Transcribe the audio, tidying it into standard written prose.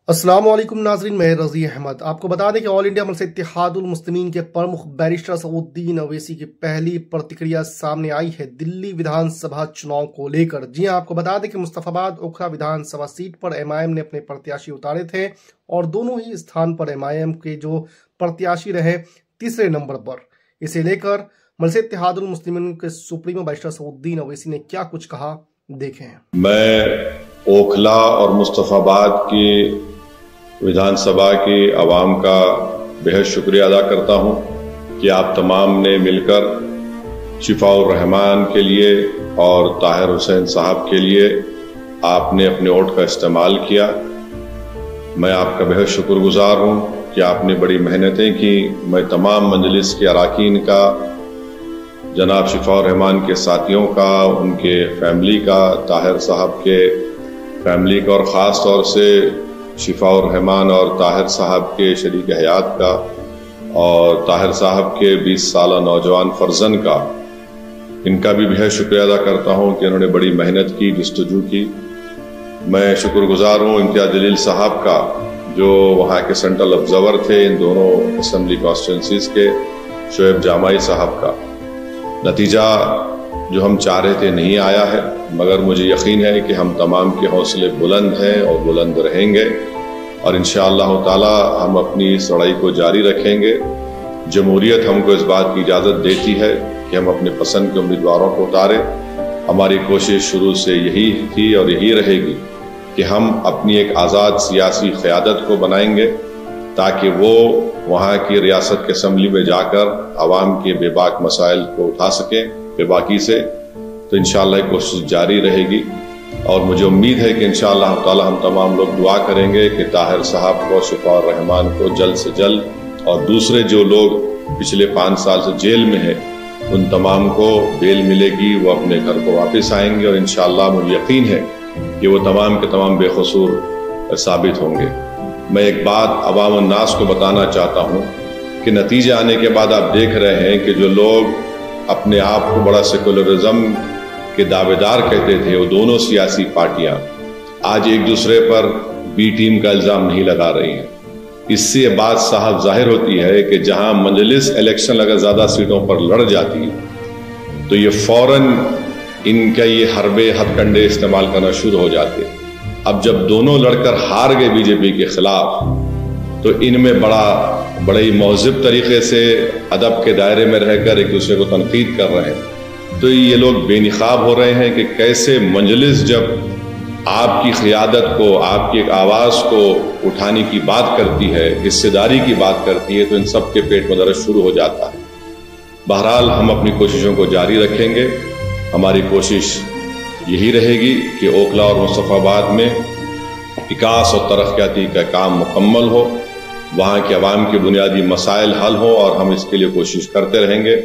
अस्सलाम वालेकुम नाजरीन, मैं रज़ी अहमद। आपको बता दें कि ऑल इंडिया मजलिस इत्तेहादुल मुस्लिमीन के प्रमुख बैरिस्टर सऊद्दीन अवैसी की पहली प्रतिक्रिया सामने आई है दिल्ली विधानसभा चुनाव को लेकर। जी हां, आपको बता दें कि मुस्तफाबाद ओखला विधानसभा सीट पर एमआईएम ने अपने प्रत्याशी उतारे थे और दोनों ही स्थान पर एमआईएम के जो प्रत्याशी रहे तीसरे नंबर पर। इसे लेकर मजलिस इत्तेहादुल मुस्लिमीन के सुप्रीमो बैरिस्टर सऊद्दीन अवैसी ने क्या कुछ कहा, देखें। मैं ओखला और मुस्तफाबाद की विधानसभा की आवाम का बेहद शुक्रिया अदा करता हूं कि आप तमाम ने मिलकर शिफाउर रहमान के लिए और ताहिर हुसैन साहब के लिए आपने अपने वोट का इस्तेमाल किया। मैं आपका बेहद शुक्रगुजार हूं कि आपने बड़ी मेहनतें की। मैं तमाम मजलिस के अराकीन का, जनाब शिफाउर रहमान के साथियों का, उनके फैमिली का, ताहिर साहब के फैमिली का और ख़ास तौर से शिफाउर रहमान और ताहिर साहब के शरीक हयात का और ताहिर साहब के 20 साला नौजवान फर्जन का, इनका भी बेहद शुक्रिया अदा करता हूं कि इन्होंने बड़ी मेहनत की, जस्तजू की। मैं शुक्रगुजार हूं इम्तियाज जलील साहब का जो वहाँ के सेंट्रल ऑब्जर्वर थे, इन दोनों असम्बली कॉन्स्टिट्यूंसीज के, शोएब जामाई साहब का। नतीजा जो हम चाह रहे थे नहीं आया है, मगर मुझे यकीन है कि हम तमाम के हौसले बुलंद हैं और बुलंद रहेंगे और इंशाअल्लाह ताला हम अपनी इस लड़ाई को जारी रखेंगे। जमहूरियत हमको इस बात की इजाज़त देती है कि हम अपने पसंद के उम्मीदवारों को उतारें। हमारी कोशिश शुरू से यही थी और यही रहेगी कि हम अपनी एक आज़ाद सियासी क़यादत को बनाएंगे ताकि वो वहाँ की रियासत के असम्बली में जाकर आवाम के बेबाक मसाइल को उठा सकें बेबाकी से। तो इंशाअल्लाह कोशिश जारी रहेगी और मुझे उम्मीद है कि इंशाअल्लाह ताला हम तमाम लोग दुआ करेंगे कि ताहिर साहब को, शिफाउर रहमान को जल्द से जल्द और दूसरे जो लोग पिछले 5 साल से जेल में हैं उन तमाम को बेल मिलेगी, वो अपने घर को वापस आएंगे और इंशाअल्लाह मुझे यकीन है कि वो तमाम के तमाम बेकसूर साबित होंगे। मैं एक बात अवाम अन्नास को बताना चाहता हूँ कि नतीजे आने के बाद आप देख रहे हैं कि जो लोग अपने आप को बड़ा सेकुलरिज्म के दावेदार कहते थे, वो दोनों सियासी पार्टियां आज एक दूसरे पर बी टीम का इल्ज़ाम नहीं लगा रही हैं। इससे ये बात साहब जाहिर होती है कि जहां मजलिस इलेक्शन अगर ज़्यादा सीटों पर लड़ जाती है तो ये फौरन इनका ये हरबे हथकंडे इस्तेमाल करना शुरू हो जाते। अब जब दोनों लड़कर हार गए बीजेपी के खिलाफ तो इनमें बड़े ही महज़िब तरीके से अदब के दायरे में रहकर एक दूसरे को तनकीद कर रहे हैं। तो ये लोग बेनिकाब हो रहे हैं कि कैसे मजलिस जब आपकी क़यादत को, आपकी एक आवाज़ को उठाने की बात करती है, हिस्सेदारी की बात करती है, तो इन सब के पेट में दर्द शुरू हो जाता है। बहरहाल हम अपनी कोशिशों को जारी रखेंगे। हमारी कोशिश यही रहेगी कि ओखला और मुस्तफाबाद में विकास और तरक्याती का काम मुकम्मल हो, वहाँ के अवाम के बुनियादी मसाइल हल हो और हम इसके लिए कोशिश करते रहेंगे।